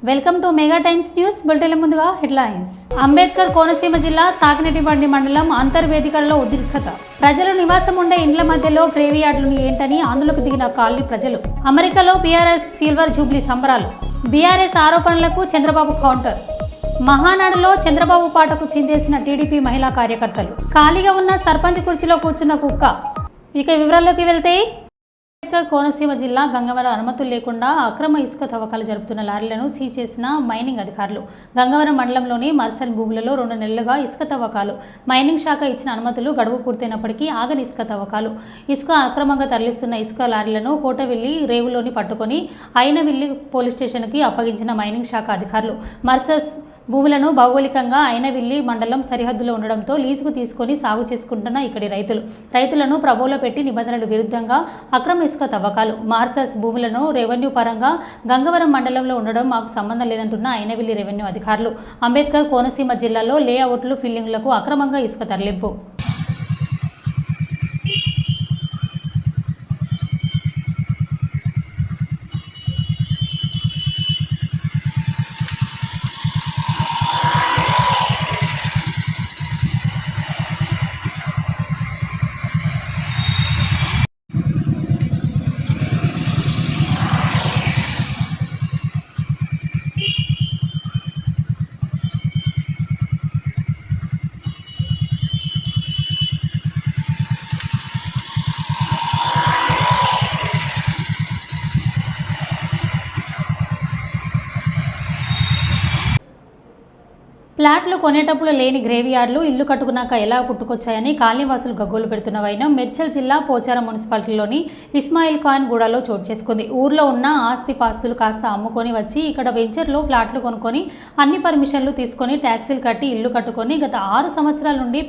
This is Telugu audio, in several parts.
Welcome to mega times news bulletin. ముందుగా హెడ్లైన్స్. అంబేద్కర్ కోనసీమ జిల్లా సాకినేటిబండి మండలం అంతర్వేదికల్లో ఉద్రిక్తత. ప్రజలు నివాసం ఉండే ఇండ్ల మధ్యలో గ్రేవీ యార్డులు ఏంటని ఆందోళనకు దిగిన కాలనీ ప్రజలు. అమెరికాలో బీఆర్ఎస్ సిల్వర్ జూబ్లీ సంబరాలు. బీఆర్ఎస్ ఆరోపణలకు చంద్రబాబు కౌంటర్. మహానాడులో చంద్రబాబు పాటకు చిందేసిన టీడీపీ మహిళా కార్యకర్తలు. ఖాళీగా ఉన్న సర్పంచ్ కుర్చీలో కూర్చున్న కుక్క. ఇక వివరాల్లోకి వెళ్తే, కోనసీమ జిల్లా గంగవరం అనుమతులు లేకుండా అక్రమ ఇసుక తవ్వకాలు జరుపుతున్న లారీలను సీజ్ చేసిన మైనింగ్ అధికారులు. గంగవరం మండలంలోని మర్సల్ భూములలో 2 నెలలుగా ఇసుక తవ్వకాలు. మైనింగ్ శాఖ ఇచ్చిన అనుమతులు గడువు పూర్తయినప్పటికీ ఆగని ఇసుక తవ్వకాలు. ఇసుక అక్రమంగా తరలిస్తున్న ఇసుక లారీలను కోటవెల్లి రేవులోని పట్టుకొని అయినవిల్లి పోలీస్ స్టేషన్కి అప్పగించిన మైనింగ్ శాఖ అధికారులు. మర్సస్ భూములను భౌగోళికంగా అయినవిల్లి మండలం సరిహద్దులో ఉండడంతో లీజుకు తీసుకొని సాగు చేసుకుంటున్న ఇక్కడి రైతులను ప్రభోలో పెట్టి నిబంధనలు విరుద్ధంగా అక్రమ ఇసుక తవ్వకాలు. మార్సస్ భూములను రెవెన్యూ పరంగా గంగవరం మండలంలో ఉండడం మాకు సంబంధం లేదంటున్న అయినవిల్లి రెవెన్యూ అధికారులు. అంబేద్కర్ కోనసీమ జిల్లాలో లేఅవుట్లు ఫిల్లింగ్లకు అక్రమంగా ఇసుక తరలింపు. ఫ్లాట్లు కొనేటప్పుడు లేని గ్రేవీ యార్డులు ఇల్లు కట్టుకున్నాక ఎలా పుట్టుకొచ్చాయని కాలనీవాసులు గగ్గోలు పెడుతున్న వైనం మేడ్చల్ జిల్లా పోచారం మున్సిపాలిటీలోని ఇస్మాయిల్ ఖాన్ గూడలో చోటు చేసుకుంది. ఊర్లో ఉన్న ఆస్తిపాస్తులు కాస్త అమ్ముకొని వచ్చి ఇక్కడ వెంచర్లో ఫ్లాట్లు కొనుక్కొని అన్ని పర్మిషన్లు తీసుకొని ట్యాక్సీలు కట్టి ఇల్లు కట్టుకొని గత 6 సంవత్సరాల నుండి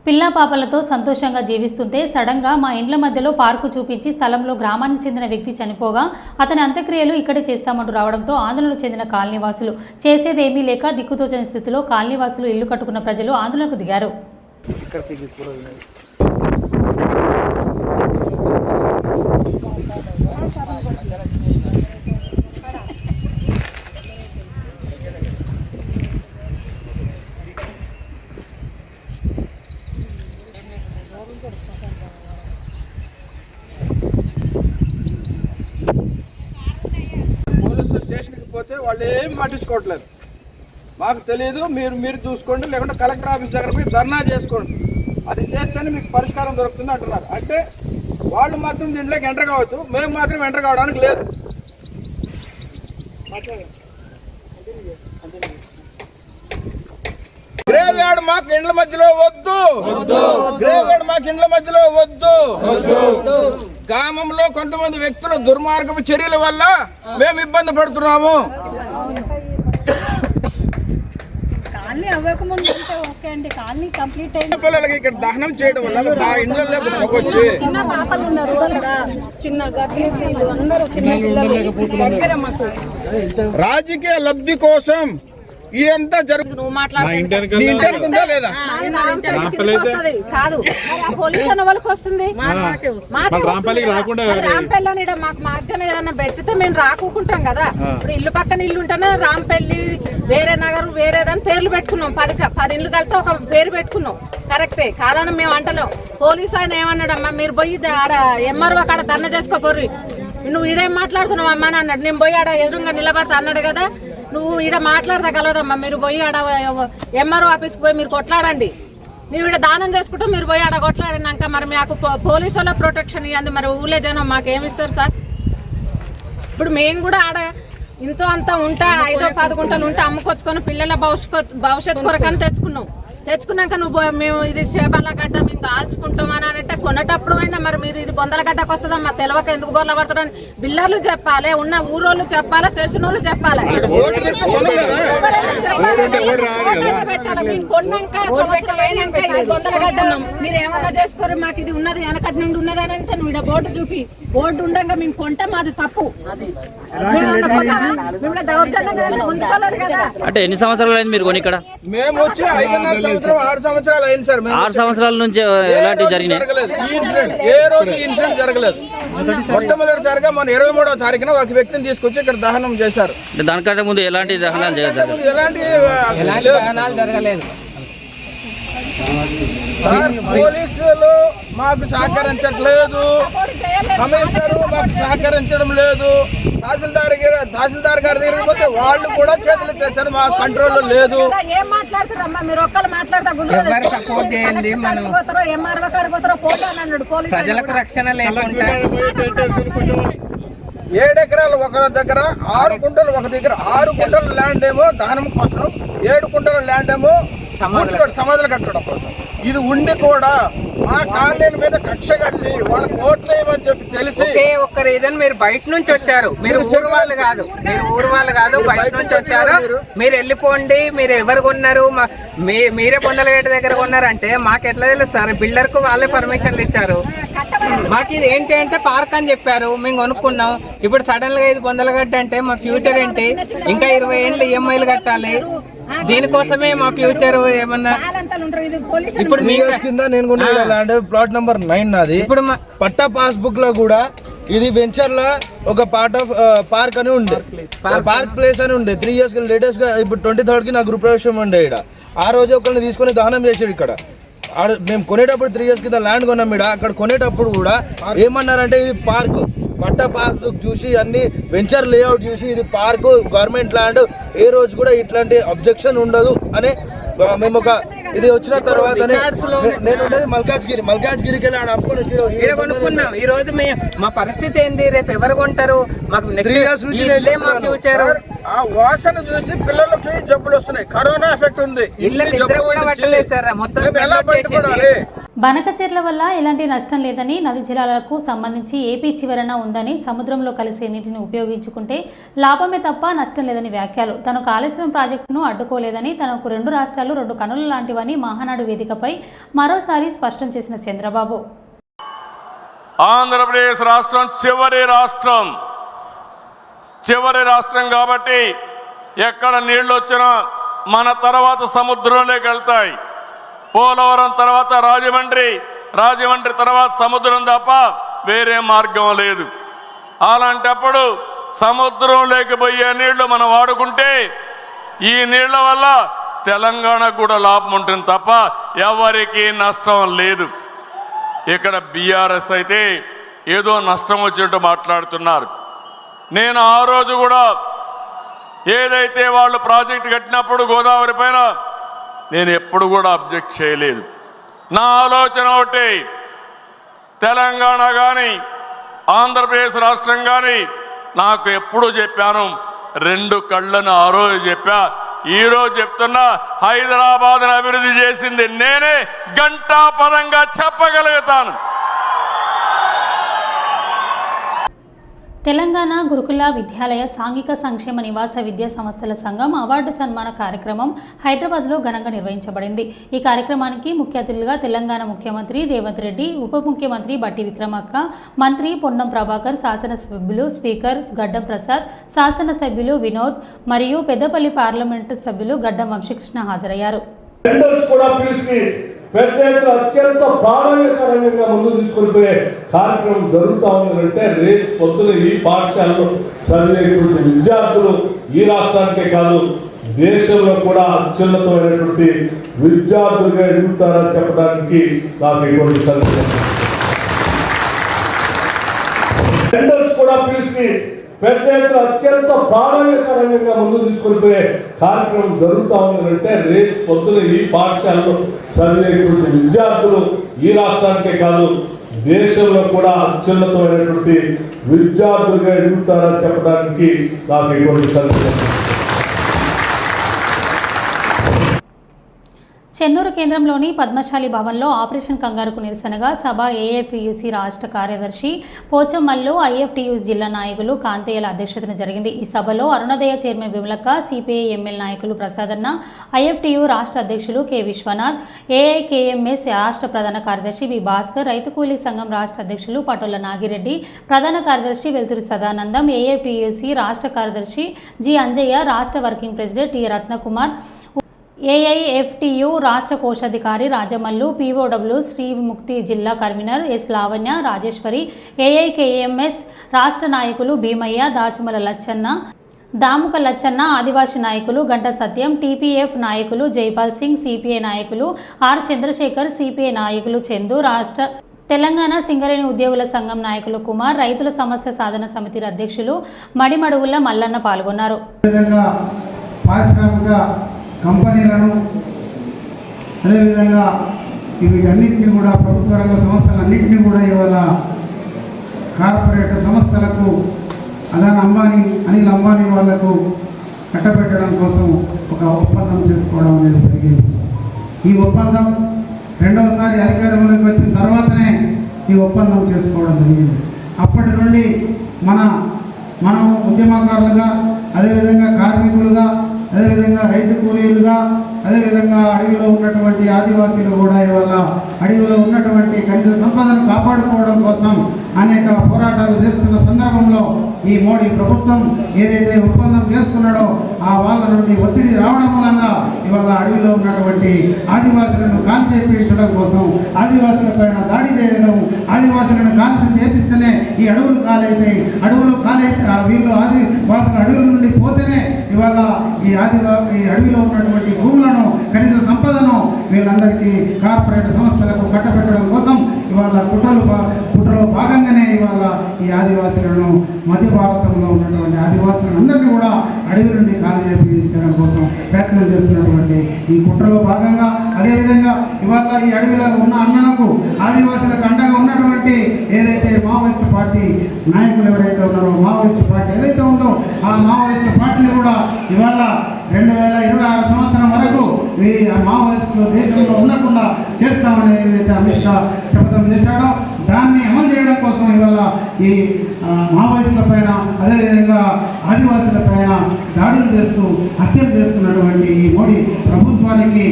పిల్లా పాపలతో సంతోషంగా జీవిస్తుంటే సడన్గా మా ఇండ్ల మధ్యలో పార్కు చూపించి స్థలంలో గ్రామానికి చెందిన వ్యక్తి చనిపోగా అతని అంత్యక్రియలు ఇక్కడే చేస్తామంటూ రావడంతో ఆందోళనకు చెందిన కాలనీవాసులు చేసేదేమీ లేక దిక్కుతోచని స్థితిలో కాలనీవాసులు ఇల్లు కట్టుకున్న ప్రజలు ఆందోళనకు దిగారు. పోతే వాళ్ళు ఏం పట్టించుకోవట్లేదు. మాకు తెలియదు, మీరు చూసుకోండి, లేకుంటే కలెక్టర్ ఆఫీస్ దగ్గర పోయి ధర్నా చేసుకోండి, అది చేస్తేనే మీకు పరిష్కారం దొరుకుతుంది అంటున్నారు. అంటే వాళ్ళు మాత్రం దీంట్లోకి ఎంటర్ కావచ్చు, మేము మాత్రం ఎంటర్ కావడానికి లేదు. గ్రేవ్ యార్డ్ మాకు ఇండ్ల మధ్యలో వద్దు, గ్రేవ్ యార్డ్ మాకు ఇండ్ల మధ్యలో వద్దు. గ్రామంలో కొంతమంది వ్యక్తుల దుర్మార్గపు చర్యల వల్ల మేము ఇబ్బంది పడుతున్నాము. పిల్లలకి ఇక్కడ దహనం చేయడం వల్ల మా ఇండ్లలోకి వచ్చి రాజకీయ లబ్ధి కోసం ఇదంతా జరుగుతుందా లేదా? కాదు పోలీసు వాళ్ళకి వస్తుంది, మాకు మార్గం ఏదన్నా పెడితే మేము రాకుంటాం కదా. ఇప్పుడు ఇల్లు పక్కన ఇల్లు ఉంటేనే రాంపల్లి, వేరే నగరం, వేరేదని పేర్లు పెట్టుకున్నాం. 10 ఇల్లు కలితే ఒక పేరు పెట్టుకున్నాం. కరెక్టే కాదని మేము అంటలేం. పోలీసు ఆయన ఏమన్నాడమ్మా, మీరు పోయి ఆడ ఎంఆర్ఓ కాడ ధర్నా చేసుకోపోరు, నువ్వు ఇదేం మాట్లాడుతున్నావు అమ్మా అని అన్నాడు. నేను పోయి ఆడ ఎదురుగా నిలబడతా అన్నాడు కదా. నువ్వు ఈడ మాట్లాడదగలదమ్మా, మీరు పోయి ఆడ ఎంఆర్ఓ ఆఫీస్కి పోయి మీరు కొట్లాడండి. నువ్వు ఇక్కడ దానం చేసుకుంటూ మీరు పోయి ఆడ కొట్లాడినాక మరి మాకు పోలీసు వాళ్ళ ప్రొటెక్షన్ ఇవ్వండి. మరి ఊళ్ళో జనం మాకేమిస్తారు సార్? ఇప్పుడు మేము కూడా ఆడ ఇంతో అంతా ఉంటా 5-10 గుంటలు ఉంటే అమ్ముకొచ్చుకొని పిల్లల భవిష్యత్తు కొరకని తెచ్చుకున్నాక నువ్వు మేము ఇది చేపల గడ్డ మేము కాల్చుకుంటాం అని అంటే కొనేటప్పుడు అయినా మరి మీరు ఇది బొందల గడ్డకు వస్తుందమ్మా తెలియక ఎందుకు బోర్ల పడుతుందని బిల్లర్లు చెప్పాలి, ఉన్న ఊరోళ్ళు చెప్పాలి, తెలిసిన వాళ్ళు చెప్పాలి. మీరు ఏమన్నా చేసుకోరు, మాకు ఇది ఉన్నది వెనకటి నుండి ఉన్నది అని అంటే నువ్వు బోర్డు చూపి, బోర్డు ఉండగా మేము కొంటే మాది తప్పు. అంటే ఎన్ని సంవత్సరాలు అయింది మీరు కొని ఇక్కడ? మేము వచ్చి 5.5 6 సంవత్సరాలు అయింది సార్. 6 సంవత్సరాల నుంచి ఎలాంటి జరిగినాయి? ఏ రోజు ఇన్సిడెంట్ జరగలేదు. మొట్టమొదటిసారిగా మన 23వ తారీఖున ఒక వ్యక్తిని తీసుకొచ్చి ఇక్కడ దహనం చేశారు. దానికంటే ముందు ఎలాంటి దహనాలు చేశారు? ఎలాంటి దహనాలు జరగలేదు సార్. పోలీసులు మాకు సహకరించట్లేదు, కమిషనరు మాకు సహకరించడం లేదు, తహసీల్దార్ గారి దగ్గరికి పోతే వాళ్ళు కూడా చేతులు ఎత్తేస్తారు, మా కంట్రోల్ లేదు. ఏం మాట్లాడుతారమ్మా మీరు? ఒక్కరు మాట్లాడతా సపోర్ట్ చేయండి. మనం ప్రజలకు రక్షణ లేకుండా 7 ఎకరాలు ఒక దగ్గర, 6 గుంటలు ఒక దగ్గర. 6 గుంటల ల్యాండ్ ఏమో దహనం కోసం, 7 గుంటల ల్యాండ్ ఏమో సమాధులు కట్టడం కోసం. ఇది ఉండి కూడా మా కాలనీల మీద కక్ష కట్టి వాళ్ళకి ఓట్లు వేయమని చెప్పి తెలిసి ఒకే ఒక్క రీజన్, మీరు బయట నుంచి వచ్చారు, మీరు ఊరు వాళ్ళు కాదు, బయట నుంచి వచ్చారు, మీరు వెళ్ళిపోండి, మీరు ఎవరు కొన్నారు, మీరే పొందలగేట దగ్గర కొన్నారంటే మాకు ఎట్లా తెలుస్తారు? బిల్డర్ కు వాళ్ళే పర్మిషన్లు ఇచ్చారు. మాకు ఇది ఏంటి అంటే పార్క్ అని చెప్పారు, మేము కొనుక్కున్నాం. ఇప్పుడు సడన్ గా ఇది పొందలగడ్డ అంటే మా ఫ్యూచర్ ఏంటి? ఇంకా 20 ఏళ్ళు ఈఎంఐలు కట్టాలి. దీనికోసమే మా ఫ్యూచర్ ఏమన్నా. ఇప్పుడు కింద నేను కొన్న ల్యాండ్ ప్లాట్ నెంబర్ 9 నాది. ఇప్పుడు పట్టా పాస్ బుక్ లో కూడా ఇది వెంచర్ లో ఒక పార్ట్ ఆఫ్ పార్క్ అని ఉండే, పార్క్ ప్లేస్ అని ఉండే. 3 years లేటెస్ట్ గా ఇప్పుడు 23rd కి నా గృహ ప్రవేశం ఉండే. ఇక్కడ ఆ రోజు ఒకరిని తీసుకొని దహనం చేసాడు. ఇక్కడ మేము కొనేటప్పుడు 3 years కింద ల్యాండ్ కొన్నాం. ఇక్కడ అక్కడ కొనేటప్పుడు కూడా ఏమన్నారంటే ఇది పార్క్, పట్టా పార్క్ చూసి అన్ని వెంచర్ లేఅవుట్ చూసి ఇది పార్క్, గవర్నమెంట్ ల్యాండ్, ఏ రోజు కూడా ఇట్లాంటి అబ్జెక్షన్ ఉండదు అని మేము ఒక ఇది వచ్చిన తర్వాత నేను ఉండేది మల్కాజ్గిరికి వెళ్ళి కొనుక్కున్నాం. ఈ రోజు మా పరిస్థితి ఏంది? రేపు ఎవరు కొంటారు? మాకు 3 years నుంచి ఆ వాసన చూసి పిల్లలకి జబ్బులు వస్తున్నాయి. కరోనా ఎఫెక్ట్ ఉంది. బనకచెర్ల వల్ల ఎలాంటి నష్టం లేదని, నది జలాలకు సంబంధించి ఏపీ చివరన ఉందని, సముద్రంలో కలిసే నీటిని ఉపయోగించుకుంటే లాభమే తప్ప నష్టం లేదని వ్యాఖ్యలు. తను కాళేశ్వరం ప్రాజెక్టును అడ్డుకోలేదని, తనకు 2 రాష్ట్రాలు 2 కనుల లాంటివని మహానాడు వేదికపై మరోసారి స్పష్టం చేసిన చంద్రబాబు, ఆంధ్రప్రదేశ్ రాష్ట్రం చివరి రాష్ట్రం కాబట్టి ఎక్కడ నీళ్లు వచ్చినా మన తర్వాత సముద్రంలోకి వెళ్తాయి. పోలవరం తర్వాత రాజమండ్రి తర్వాత సముద్రం తప్ప వేరే మార్గం లేదు. అలాంటప్పుడు సముద్రంలోకి పోయే నీళ్లు మనం వాడుకుంటే ఈ నీళ్ల వల్ల తెలంగాణకు కూడా లాభం ఉంటుంది తప్ప ఎవరికీ నష్టం లేదు. ఇక్కడ బీఆర్ఎస్ అయితే ఏదో నష్టం వచ్చినట్టు మాట్లాడుతున్నారు. నేను ఆ రోజు కూడా ఏదైతే వాళ్ళు ప్రాజెక్టు కట్టినప్పుడు గోదావరి పైన నేను ఎప్పుడు కూడా అబ్జెక్ట్ చేయలేదు. నా ఆలోచన ఒకటి, తెలంగాణ కానీ ఆంధ్రప్రదేశ్ రాష్ట్రం కానీ నాకు ఎప్పుడు చెప్పాను, 2 కళ్ళను ఆ రోజు చెప్పా. ఈ రోజు చెప్తున్నా, హైదరాబాద్ అభివృద్ధి చేసింది నేనే, ఘంటాపదంగా చెప్పగలుగుతాను. తెలంగాణ గురుకుల విద్యాలయ సాంఘిక సంక్షేమ నివాస విద్యా సంస్థల సంఘం అవార్డు సన్మాన కార్యక్రమం హైదరాబాద్లో ఘనంగా నిర్వహించబడింది. ఈ కార్యక్రమానికి ముఖ్య అతిథులుగా తెలంగాణ ముఖ్యమంత్రి రేవంత్ రెడ్డి, ఉప ముఖ్యమంత్రి బట్టి విక్రమార్క, మంత్రి పొన్నం ప్రభాకర్, శాసనసభ్యులు స్పీకర్ గడ్డం ప్రసాద్, శాసనసభ్యులు వినోద్ మరియు పెద్దపల్లి పార్లమెంటు సభ్యులు గడ్డం వంశీకృష్ణ హాజరయ్యారు. పెద్ద ఎత్తున అత్యంత ప్రాధాన్యకరంగా ముందుకు తీసుకొనిపోయే కార్యక్రమం జరుగుతూ ఉందంటే, రేపు పొద్దున ఈ పాఠశాలలో చదివేటువంటి విద్యార్థులు ఈ రాష్ట్రానికే కాదు దేశంలో కూడా అత్యున్నతమైనటువంటి విద్యార్థులుగా ఎదుగుతారని చెప్పడానికి నాకు ఎటువంటి సందేహం. టెండర్స్ కూడా పిలిచి పెద్ద ఎత్తున అత్యంత ప్రాధాన్యకరంగా ముందుకు తీసుకొనిపోయే కార్యక్రమం జరుగుతూ ఉందంటే, రేపు పొద్దున ఈ పాఠశాలలో చదివేటువంటి విద్యార్థులు ఈ రాష్ట్రానికే కాదు దేశంలో కూడా అత్యున్నతమైనటువంటి విద్యార్థులుగా ఎదుగుతారని చెప్పడానికి నాకు ఎటువంటి సందేహం. చెన్నూరు కేంద్రంలోని పద్మశాలి భవన్లో ఆపరేషన్ కంగారుకు నిరసనగా సభ ఏఐపియుసి రాష్ట్ర కార్యదర్శి పోచమ్మల్లు, ఐఎఫ్టియుసి జిల్లా నాయకులు కాంతయ్యల అధ్యక్షతన జరిగింది. ఈ సభలో Arunodaya chairman Vimalakka, CPI ML నాయకులు ప్రసాదన్న, ఐఎఫ్టియు రాష్ట్ర అధ్యక్షులు కె విశ్వనాథ్, ఏఐకేఎంఎస్ రాష్ట్ర ప్రధాన కార్యదర్శి వి భాస్కర్, రైతు కూలీ సంఘం రాష్ట్ర అధ్యక్షులు పటోల నాగిరెడ్డి, ప్రధాన కార్యదర్శి వెల్తురి సదానందం, ఏఐపియుసి రాష్ట్ర కార్యదర్శి జి అంజయ్య, రాష్ట్ర working president T Ratnakumar, AIFTU రాష్ట్ర కోశాధికారి రాజమల్లు, పీఓడబ్ల్యూ శ్రీముక్తి జిల్లా convener yes Lavanya, Rajeshwari, AIKMS రాష్ట్ర నాయకులు భీమయ్య, దాచుమల లచ్చన్న, దాముక లచ్చన్న, ఆదివాసీ నాయకులు గంట సత్యం, టీపీఎఫ్ నాయకులు జైపాల్ సింగ్, సిపిఐ నాయకులు ఆర్ చంద్రశేఖర్, సిపిఐ నాయకులు చందు, రాష్ట్ర తెలంగాణ సింగరేణి ఉద్యోగుల సంఘం నాయకులు కుమార్, రైతుల సమస్య సాధన సమితి అధ్యక్షులు మడిమడుగుల మల్లన్న పాల్గొన్నారు. పారిశ్రామిక కంపెనీలను అదేవిధంగా వీటన్నిటిని కూడా ప్రభుత్వ రంగ సంస్థలన్నింటినీ కూడా ఇవాళ కార్పొరేట్ సంస్థలకు అనిల్ అంబానీ వాళ్లకు కట్టబెట్టడం కోసం ఒక ఒప్పందం చేసుకోవడం అనేది జరిగింది. ఈ ఒప్పందం రెండవసారి అధికారంలోకి వచ్చిన తర్వాతనే ఈ ఒప్పందం చేసుకోవడం జరిగింది. అప్పటి నుండి మనం ఉద్యమకారులుగా, అదేవిధంగా కార్మికులుగా, అదేవిధంగా రైతు కూలీలుగా, అదేవిధంగా అడవిలో ఉన్నటువంటి ఆదివాసీలు కూడా ఇవాళ అడవిలో ఉన్నటువంటి ఖనిజ సంపదను కాపాడుకోవడం కోసం అనేక పోరాటాలు చేస్తున్న సందర్భంలో ఈ మోడీ ప్రభుత్వం ఏదైతే ఒప్పందం చేసుకున్నాడో ఆ వాళ్ళ నుండి ఒత్తిడి రావడం మూలంగా ఇవాళ అడవిలో ఉన్నటువంటి ఆదివాసులను కాల్ చేయించడం కోసం, ఆదివాసులపైన దాడి చేయడం, ఆదివాసులను కాల్చి చేపిస్తేనే ఈ అడవులు కాలైతాయి, వీళ్ళు ఆదివాసులు అడవుల నుండి పోతేనే ఇవాళ ఈ అడవిలో ఉన్నటువంటి భూములను ఖనిజ సంపదను వీళ్ళందరికీ కార్పొరేట్ సంస్థలకు కట్టబెట్టడం కోసం ఇవాళ కుట్రలో భాగంగానే ఇవాళ ఈ ఆదివాసులను మధ్య భారతంలో ఉన్నటువంటి ఆదివాసులను అందరినీ కూడా అడవి నుండి ఖాళీ చేయించడం కోసం ప్రయత్నం చేస్తున్నటువంటి ఈ కుట్రలో భాగంగా, అదేవిధంగా ఇవాళ ఈ అడవిలో ఉన్న అన్నలకు ఆదివాసులకు అండగా ఉన్నటువంటి ఏదైతే మావోయిస్టు పార్టీ నాయకులు ఎవరైతే ఉన్నారో, మావోయిస్టు పార్టీ ఏదైతే ఉందో ఆ మావోయిస్టు పార్టీని కూడా ఇవాళ 2026 సంవత్సరం వరకు ఈ మావోయిస్టులు దేశంలో ఉండకుండా చేస్తామని ఏదైతే అమిత్ షా శపథం చేశాడో దాన్ని అమలు చేయడం కోసం ఇవాళ ఈ మావోయిస్టుల పైన, అదేవిధంగా ఆదివాసుల పైన దాడులు చేస్తూ హత్యలు చేస్తున్నటువంటి ఈ మోడీ ప్రభుత్వానికి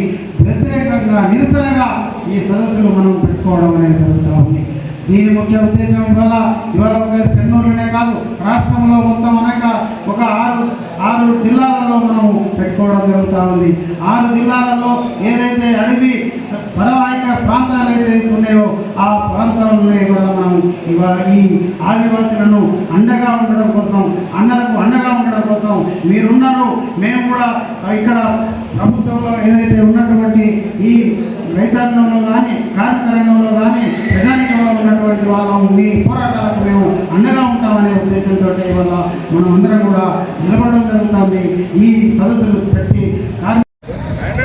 వ్యతిరేకంగా, నిరసనగా ఈ సదస్సులు మనం పెట్టుకోవడం అనేది జరుగుతూ ఉంది. దీని ముఖ్య ఉద్దేశం ఇవాళ చెన్నూరులోనే కాదు, రాష్ట్రంలో మొత్తం అనేక ఒక ఆరు జిల్లాలలో మనం పెట్టుకోవడం జరుగుతూ ఉంది. 6 జిల్లాలలో ఏదైతే అడవి పరవాహిక ప్రాంతాలు ఏదైతే ఉన్నాయో ఆ ప్రాంతాలలో ఇవాళ మనం ఈ ఆదివాసులను అండగా ఉండడం కోసం, అన్నలకు అండగా ఉండడం కోసం మీరున్నారు, మేము కూడా ఇక్కడ ప్రభుత్వంలో ఏదైతే ఉన్నటువంటి ఈ రైతాంగంలో కానీ, కార్మిక రంగంలో కానీ, ప్రజానికంలో ఉన్నటువంటి వాళ్ళం మీ పోరాటాలకు మేము అండగా ఉంటామనే ఉద్దేశంతో ఇవాళ మనం అందరం కూడా నిలబడడం జరుగుతుంది. ఈ సదస్సులు పెట్టి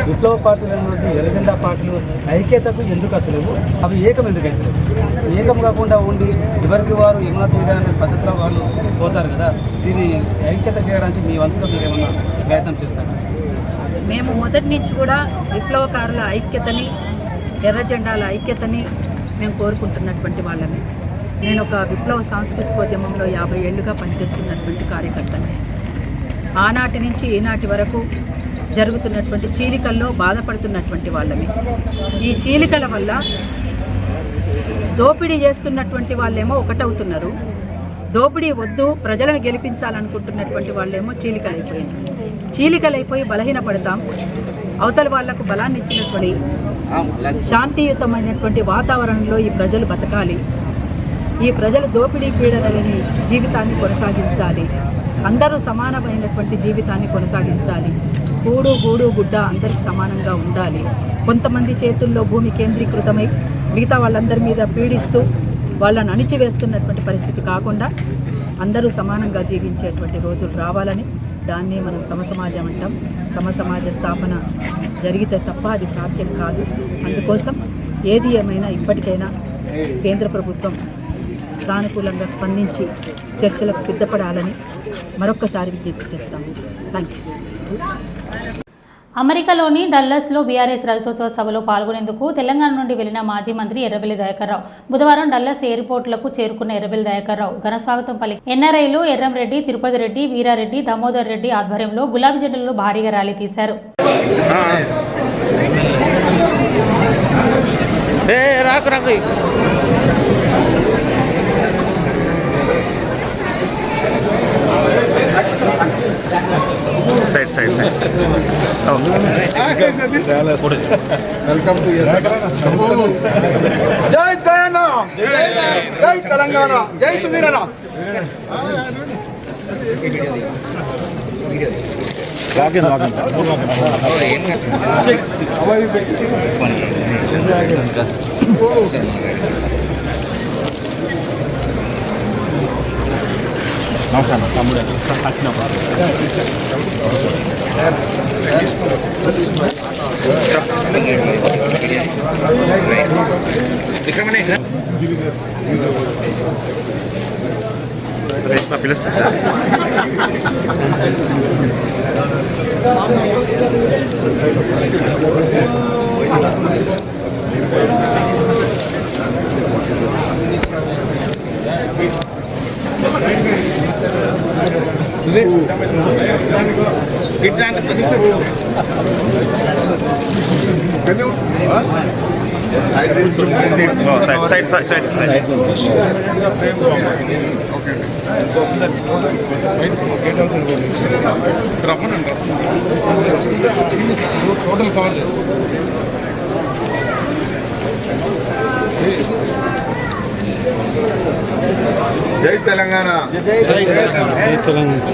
విప్లవ పార్టీల నుంచి ఎర్రజెండా పార్టీలు ఐక్యతకు ఎందుకు అసలు అవి ఏకం ఎందుకైతే ఏకం కాకుండా ఉండి ఎవరికి వారు ఏమైనా తీయడానికి పద్ధతిలో వాళ్ళు పోతారు కదా, దీన్ని ఐక్యత చేయడానికి మీ వంతుగా మీరు ఏమన్నా ప్రయత్నం చేస్తారు? మేము మొదటి నుంచి కూడా విప్లవకారుల ఐక్యతని, ఎర్ర జెండాల ఐక్యతని మేము కోరుకుంటున్నటువంటి వాళ్ళని. నేను ఒక విప్లవ సాంస్కృతికోద్యమంలో 50 ఏళ్లుగా పనిచేస్తున్నటువంటి కార్యకర్తని. ఆనాటి నుంచి ఈనాటి వరకు జరుగుతున్నటువంటి చీలికల్లో బాధపడుతున్నటువంటి వాళ్ళని. ఈ చీలికల వల్ల దోపిడీ చేస్తున్నటువంటి వాళ్ళేమో ఒకటవుతున్నారు, దోపిడీ వద్దు ప్రజలను గెలిపించాలనుకుంటున్నటువంటి వాళ్ళేమో చీలికలైపోయి బలహీనపడతాం. అవతల వాళ్లకు బలాన్ని ఇచ్చినటువంటి శాంతియుతమైనటువంటి వాతావరణంలో ఈ ప్రజలు బతకాలి, ఈ ప్రజలు దోపిడీ పీడనలని జీవితాన్ని కొనసాగించాలి, అందరూ సమానమైనటువంటి జీవితాన్ని కొనసాగించాలి, కూడు గూడు గుడ్డ అందరికి సమానంగా ఉండాలి. కొంతమంది చేతుల్లో భూమి కేంద్రీకృతమై మిగతా వాళ్ళందరి మీద పీడిస్తూ వాళ్ళని అణిచివేస్తున్నటువంటి పరిస్థితి కాకుండా అందరూ సమానంగా జీవించేటువంటి రోజులు రావాలని, దాన్ని మనం సమసమాజం అంటాం. సమసమాజ స్థాపన జరిగితే తప్ప అది సాధ్యం కాదు. అందుకోసం ఏది ఏమైనా ఇప్పటికైనా కేంద్ర ప్రభుత్వం సానుకూలంగా స్పందించి చర్చలకు సిద్ధపడాలని మరొక్కసారి విజ్ఞప్తి చేస్తాము. Thank you. అమెరికాలోని డల్లస్లో బీఆర్ఎస్ రథోత్సవ సభలో పాల్గొనేందుకు తెలంగాణ నుండి వెళ్లిన మాజీ మంత్రి ఎర్రబెల్లి దయాకర్రావు బుధవారం డల్లస్ ఎయిర్పోర్టులకు చేరుకున్న ఎర్రబెల్లి దయాకర్రావు ఘనస్వాగతం పలికి ఎన్ఆర్ఐలు ఎర్రంరెడ్డి, తిరుపతి రెడ్డి, వీరారెడ్డి, దామోదర్ రెడ్డి ఆధ్వర్యంలో గులాబీ జెండాలు భారీగా ర్యాలీ తీశారు. వెల్కమ్ టు జై దయానా, జై తెలంగాణ, జై సుధీరణ. Total cover. జై తెలంగాణ, జై తెలంగాణ.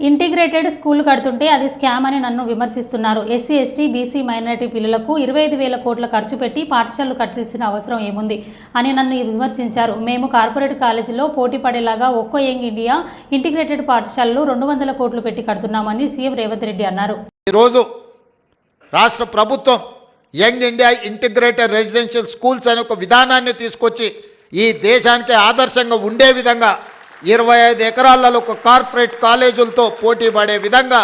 ఇంటిగ్రేటెడ్ స్కూల్ కడుతుంటే అది స్కామ్ అని నన్ను విమర్శిస్తున్నారు. ఎస్సీ ఎస్టీ బీసీ మైనారిటీ పిల్లలకు 25,000 కోట్ల ఖర్చు పెట్టి పాఠశాలలు కట్టాల్సిన అవసరం ఏముంది అని నన్ను విమర్శించారు. మేము కార్పొరేట్ కాలేజీలో పోటీ పడేలాగా ఒక్కో యంగ్ ఇండియా ఇంటిగ్రేటెడ్ పాఠశాలలు 200 కోట్లు పెట్టి కడుతున్నామని సీఎం రేవంత్ రెడ్డి అన్నారు. ఈరోజు రాష్ట్ర ప్రభుత్వం young India integrated residential schools అనే ఒక విధానాన్ని తీసుకొచ్చి ఈ దేశానికి ఆదర్శంగా ఉండే విధంగా 25 ఎకరాలలో ఒక కార్పొరేట్ కాలేజీలతో పోటీ పడే విధంగా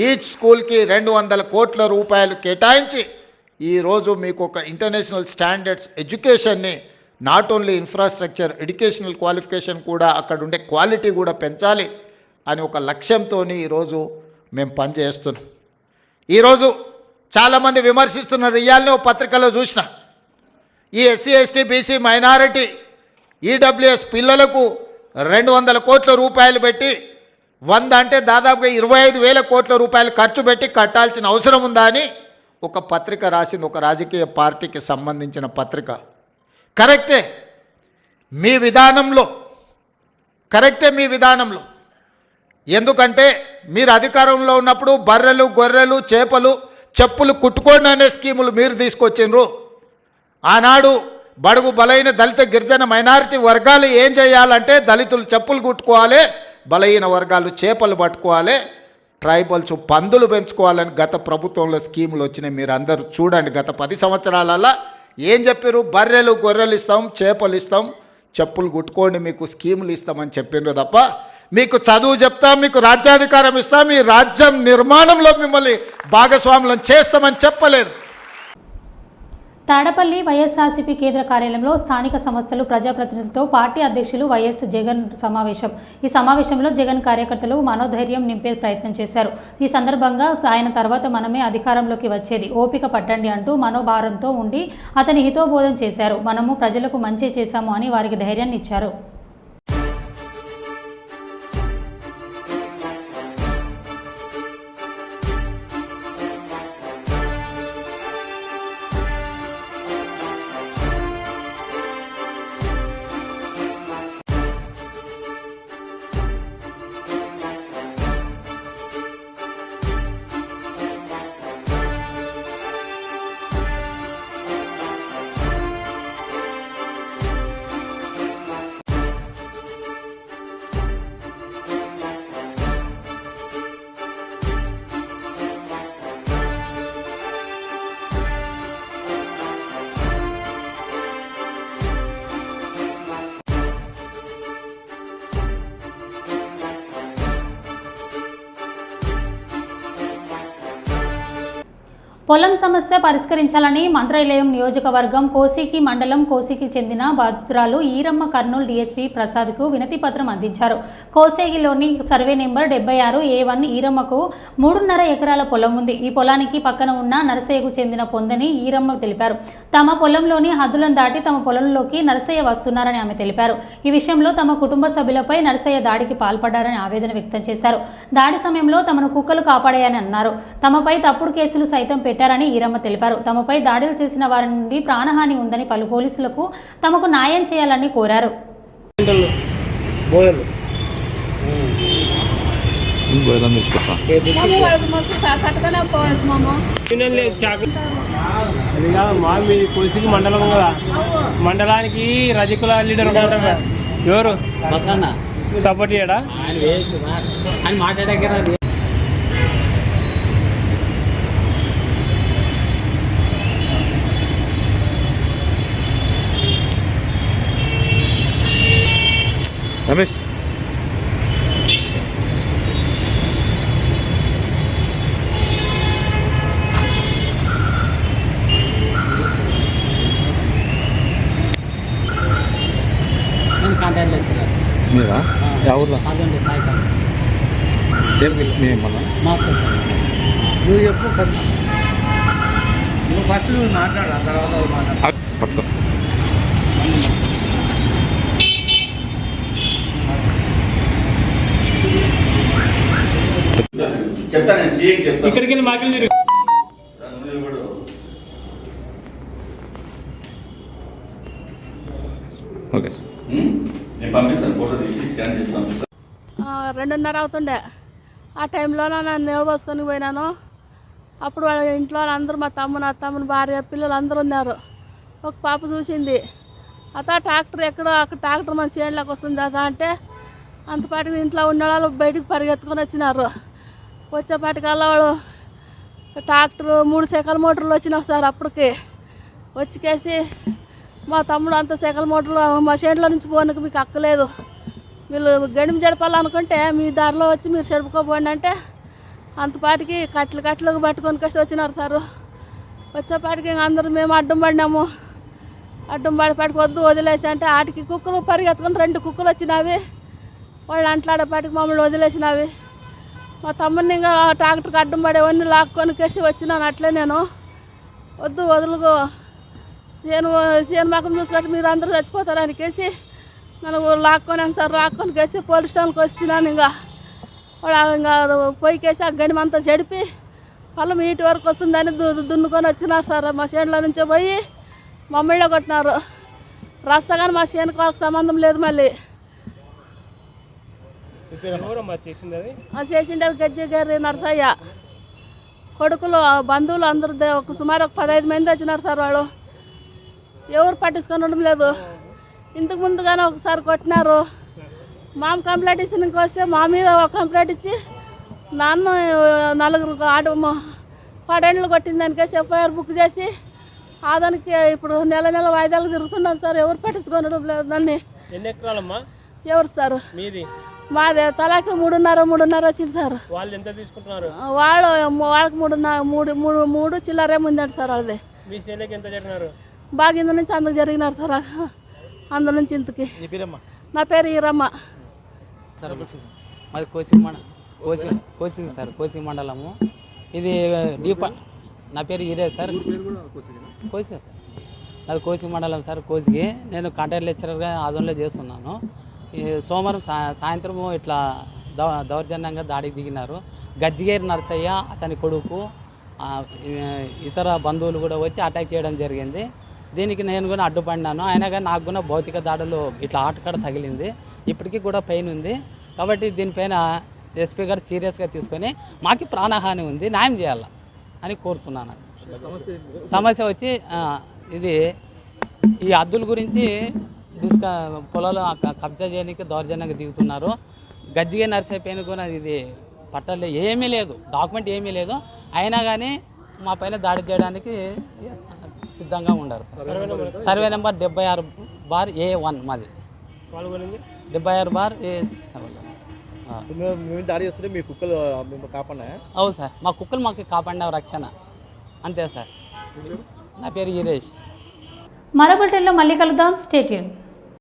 ఈచ్ స్కూల్కి 200 కోట్ల రూపాయలు కేటాయించి ఈరోజు మీకు ఒక ఇంటర్నేషనల్ స్టాండర్డ్స్ ఎడ్యుకేషన్ని not only infrastructure educational qualification కూడా అక్కడ ఉండే క్వాలిటీ కూడా పెంచాలి అని ఒక లక్ష్యంతో ఈరోజు మేము పనిచేస్తున్నాం. ఈరోజు చాలామంది విమర్శిస్తున్నారు. ఇవాళనే ఒక పత్రికలో చూసిన ఈ SC ST BC minority EWS పిల్లలకు 200 కోట్ల రూపాయలు పెట్టి 100 అంటే దాదాపుగా 25,000 కోట్ల రూపాయలు ఖర్చు పెట్టి కట్టాల్సిన అవసరం ఉందా అని ఒక పత్రిక రాసింది, ఒక రాజకీయ పార్టీకి సంబంధించిన పత్రిక. కరెక్టే మీ విధానంలో ఎందుకంటే మీరు అధికారంలో ఉన్నప్పుడు బర్రెలు గొర్రెలు చేపలు చెప్పులు కుట్టుకోండి అనే స్కీములు మీరు తీసుకొచ్చిండ్రు. ఆనాడు బడుగు బలైన దళిత గిరిజన మైనారిటీ వర్గాలు ఏం చేయాలంటే దళితులు చెప్పులు కుట్టుకోవాలి, బలహీన వర్గాలు చేపలు పట్టుకోవాలి, ట్రైబల్స్ పందులు పెంచుకోవాలని గత ప్రభుత్వంలో స్కీములు వచ్చినాయి. మీరు అందరూ చూడండి, గత 10 సంవత్సరాలలో ఏం చెప్పారు? బర్రెలు గొర్రెలు ఇస్తాం, చేపలు ఇస్తాం, చెప్పులు కుట్టుకోండి, మీకు స్కీములు ఇస్తామని చెప్పిండ్రు తప్ప మీకు చదువు చెప్తాం, మీకు రాజ్యాధికారం ఇస్తాం, మీ రాజ్యం నిర్మాణంలో మిమ్మల్ని భాగస్వాములను చేస్తామని చెప్పలేదు. తాడపల్లి వైఎస్ఆర్సీపీ కేంద్ర కార్యాలయంలో స్థానిక సంస్థలు ప్రజాప్రతినిధులతో పార్టీ అధ్యక్షులు వైఎస్ జగన్ సమావేశం. ఈ సమావేశంలో జగన్ కార్యకర్తలు మనోధైర్యం నింపే ప్రయత్నం చేశారు. ఈ సందర్భంగా ఆయన తర్వాత మనమే అధికారంలోకి వచ్చేది, ఓపిక పట్టండి అంటూ మనోభారంతో ఉండి అతని హితోబోధం చేశారు. మనము ప్రజలకు మంచి చేశాము అని వారికి ధైర్యాన్ని ఇచ్చారు. పొలం సమస్య పరిష్కరించాలని మంత్రాలయం నియోజకవర్గం కోసికి మండలం కోసికి చెందిన బాధితురాలు ఈరమ్మ కర్నూలు డీఎస్పీ ప్రసాద్కు వినతి పత్రం అందించారు. కోసేగిలోని సర్వే నెంబర్ 76A1 ఈరమ్మకు 3.5 ఎకరాల పొలం ఉంది. ఈ పొలానికి పక్కన ఉన్న నరసయ్యకు చెందిన పొందని ఈరమ్మ తెలిపారు. తమ పొలంలోని హద్దులను దాటి తమ పొలంలోకి నరసయ్య వస్తున్నారని ఆమె తెలిపారు. ఈ విషయంలో తమ కుటుంబ సభ్యులపై నరసయ్య దాడికి పాల్పడ్డారని ఆవేదన వ్యక్తం చేశారు. దాడి సమయంలో తమను కుక్కలు కాపాడాయని అన్నారు. తమపై తప్పుడు కేసులు సైతం పెట్టారని ఈరమ్మ తెలిపారు. తమపై దాడులు చేసిన వారి నుండి ప్రాణహాని ఉందని పలు పోలీసులకు తమకు న్యాయం చేయాలని కోరారు. కోసికి మండలం కదా, మండలానికి రజకుల లీడర్ ఉంటారు కదా, ఎవరు సపోర్ట్ చేయడా అని మాట్లాడే రమేష్ నేను కాంటాక్ట్ లెక్చరర్. మీరా ఎవరు అదండి సాయంకాలం మాకు నువ్వు చెప్పు సార్, నువ్వు ఫస్ట్ నువ్వు మాట్లాడు, ఆ తర్వాత పక్క చెప్తాను సీఎం చెప్తాను. ఇక్కడికి వెళ్ళి మాకు తిరుగు. ఓకే నేను పంపిస్తాను, ఫోటో తీసి స్కాన్ చేసి పంపిస్తాను. 2:30 అవుతుండే. ఆ టైంలో నన్ను నిలబోసుకొని పోయినాను. అప్పుడు వాళ్ళ ఇంట్లో అందరూ మా తమ్ముని భార్య పిల్లలు అందరూ ఉన్నారు. ఒక పాప చూసింది, ట్రాక్టర్ ఎక్కడో అక్కడ ట్రాక్టర్ మన చేనులోకి వస్తుంది అంటే అంతపాటికి ఇంట్లో ఉన్న వాళ్ళు బయటకు పరిగెత్తుకొని వచ్చినారు. వచ్చేపాటికల్లా వాళ్ళు ట్రాక్టర్ 3 సైకిల్ మోటార్లు వచ్చినావు సార్. అప్పటికి వచ్చికేసి మా తమ్ముడు అంత సైకిల్ మోటార్లు మా చేనులో నుంచి పోనీకి మీకు అక్కలేదు, మీరు గడిమి జడపాలనుకుంటే మీ దారిలో వచ్చి మీరు చెడుపుకోపోండి అంటే అంతపాటికి కట్లు పట్టుకొని కసి వచ్చినారు సారు. వచ్చేపాటికి అందరూ మేము అడ్డం పడినాము. అడ్డం పడిపాటికి వద్దు వదిలేసి అంటే ఆటికి కుక్కలు పరిగెత్తుకొని 2 కుక్కలు వచ్చినవి. వాళ్ళు అంట్లాడేపాటికి మమ్మల్ని వదిలేసినవి. మా తమ్ముడిని ఇంకా ట్రాక్టర్కి అడ్డం పడేవన్నీ లాక్కొని కేసి వచ్చినాను. అట్లే నేను వద్దు వదులుకో చేను మాకం చూసుకుంటే మీరు అందరూ చచ్చిపోతారని కేసి నన్ను లాక్కొనాను సార్. లాక్కొని కేసి పోలీస్ స్టేషన్కి వచ్చినాను. ఇంకా పోయి కేసి ఆ గడిమంతా చెడిపి పొలం ఇటు వరకు వస్తుందని దున్నుకొని వచ్చినారు సార్. మా చేనులో నుంచే పోయి మమ్మల్ని కొట్టినారు. రస్తగాని మా చేనుకు వాళ్ళకి సంబంధం లేదు. మళ్ళీ చేసిండే గజ్జి గారి నరసయ్య కొడుకులు బంధువులు అందరూ సుమారు ఒక 15 మంది వచ్చినారు సార్. వాళ్ళు ఎవరు పట్టించుకొని ఉండడం లేదు. ఇంతకు ముందుగానే ఒకసారి కొట్టినారు. మామ కంప్లైంట్ ఇచ్చినకి వస్తే మా మీద ఒక కంప్లైంట్ ఇచ్చి నాన్న 4 10 కొట్టిన దానికేసి ఎఫ్ఐఆర్ బుక్ చేసి దానికి ఇప్పుడు నెల వాయిదాలు తిరుగుతున్నాను సార్. ఎవరు పట్టించుకోవడం లేదు. దాన్ని ఎన్ని ఎకరాలమ్మా? ఎవరు సార్? మీది? మాది తలాకి 3.5 వచ్చింది సార్. వాళ్ళు ఎంత తీసుకుంటున్నారు? వాళ్ళకి 3 చిల్లరే ముందండి సార్. వాళ్ళది. మీ చేనుకి ఎంత జరిగినారు? బాగా ఇందు నుంచి అందుకు జరిగినారు సార్. అందు నుంచి ఇంతకి. నా పేరు ఈరమ్మ సార్. మాది కోసి సార్, కోసి మండలము. ఇది నా పేరు ఈరే సార్. కోసి సార్, నాది కోసి మండలం సార్. కోసికి నేను కాంట్రాక్ట్ లెక్చరర్గా ఆదంలో చేస్తున్నాను. సోమవారం సాయంత్రం ఇట్లా దౌర్జన్యంగా దాడికి దిగినారు. గజ్జిగేరి నరసయ్య, అతని కొడుకు, ఇతర బంధువులు కూడా వచ్చి అటాక్ చేయడం జరిగింది. దీనికి నేను కూడా అడ్డుపడినాను. అయినా కానీ నాకు కూడా భౌతిక దాడులు ఇట్లా ఆటకాడ తగిలింది. ఇప్పటికీ కూడా పెయిన్ ఉంది. కాబట్టి దీనిపైన ఎస్పీ గారు సీరియస్గా తీసుకొని మాకు ప్రాణహాని ఉంది, న్యాయం చేయాలా అని కోరుతున్నాను. సమస్య వచ్చి ఇది ఈ హద్దుల గురించి పొలాలు కబ్జా చేయడానికి దౌర్జన్యంగా దిగుతున్నారు. గజ్జిగే నర్సయ్య పైన కూడా ఇది పట్టాలు ఏమీ లేదు, డాక్యుమెంట్ ఏమీ లేదు. అయినా కానీ మా పైన దాడి చేయడానికి సిద్ధంగా ఉండారు సార్. సర్వే నెంబర్ 76/A1 మాది. 76/A6. దాడి చేస్తుంటే మీ కుక్కలు కాపాడినాయా? అవును సార్, మా కుక్కలు మాకు కాపాడినావు రక్షణ. అంతే సార్. నా పేరు గిరీష్. మరో బులెటిన్లో మళ్ళీ కలుద్దాం. Stay tune.